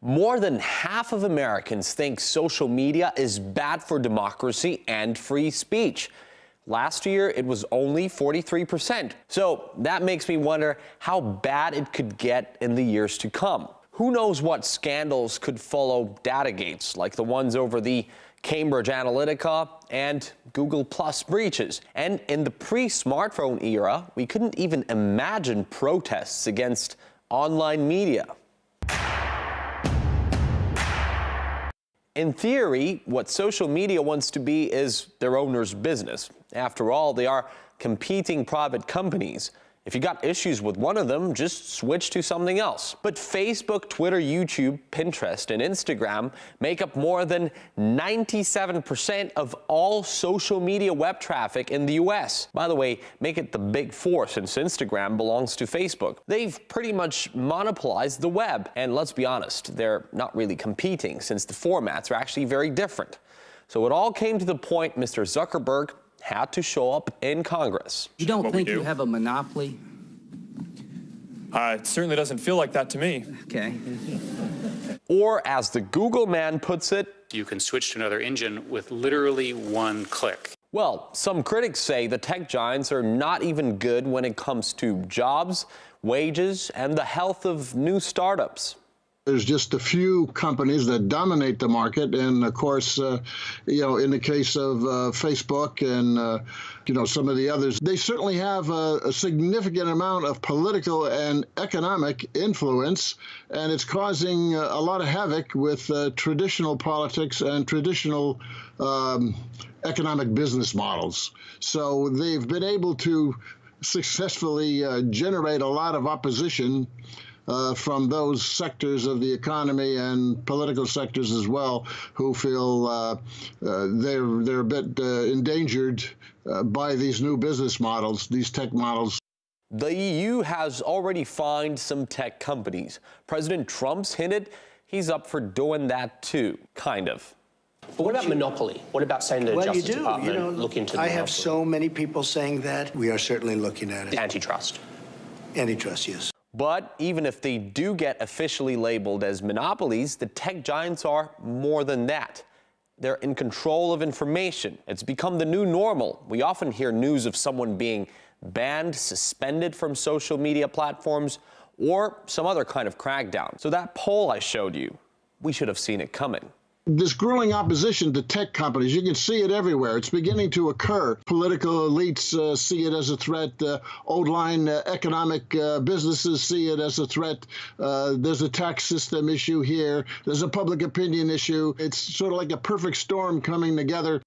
More than half of Americans think social media is bad for democracy and free speech. Last year, it was only 43%. So that makes me wonder how bad it could get in the years to come. Who knows what scandals could follow Datagates, like the ones over the Cambridge Analytica and Google Plus breaches. And in the pre-smartphone era, we couldn't even imagine protests against online media. In theory, what social media wants to be is their owner's business. After all, they are competing private companies. If you got issues with one of them, just switch to something else. But Facebook, Twitter, YouTube, Pinterest, and Instagram make up more than 97% of all social media web traffic in the US. By the way, make it the big four since Instagram belongs to Facebook. They've pretty much monopolized the web. And let's be honest, they're not really competing since the formats are actually very different. So it all came to the point Mr. Zuckerberg had to show up in Congress. You don't think you have a monopoly? It certainly doesn't feel like that to me. Okay. Or as the Google man puts it, you can switch to another engine with literally one click. Well, some critics say the tech giants are not even good when it comes to jobs, wages, and the health of new startups. There's just a few companies that dominate the market, and of course, in the case of Facebook and some of the others, they certainly have a significant amount of political and economic influence, and it's causing a lot of havoc with traditional politics and traditional economic business models. So they've been able to successfully generate a lot of opposition from those sectors of the economy and political sectors as well, who feel they're a bit endangered by these new business models, these tech models. The EU has already fined some tech companies. President Trump's hinted he's up for doing that too, kind of. But what about monopoly? What about saying the Justice Department look into the I monopoly? have so many people saying that. We are certainly looking at it. Antitrust. Antitrust, yes. But even if they do get officially labeled as monopolies, the tech giants are more than that. They're in control of information. It's become the new normal. We often hear news of someone being banned, suspended from social media platforms, or some other kind of crackdown. So that poll I showed you, we should have seen it coming. This growing opposition to tech companies, you can see it everywhere. It's beginning to occur. Political elites see it as a threat. Old-line economic businesses see it as a threat. There's a tax system issue here. There's a public opinion issue. It's sort of like a perfect storm coming together.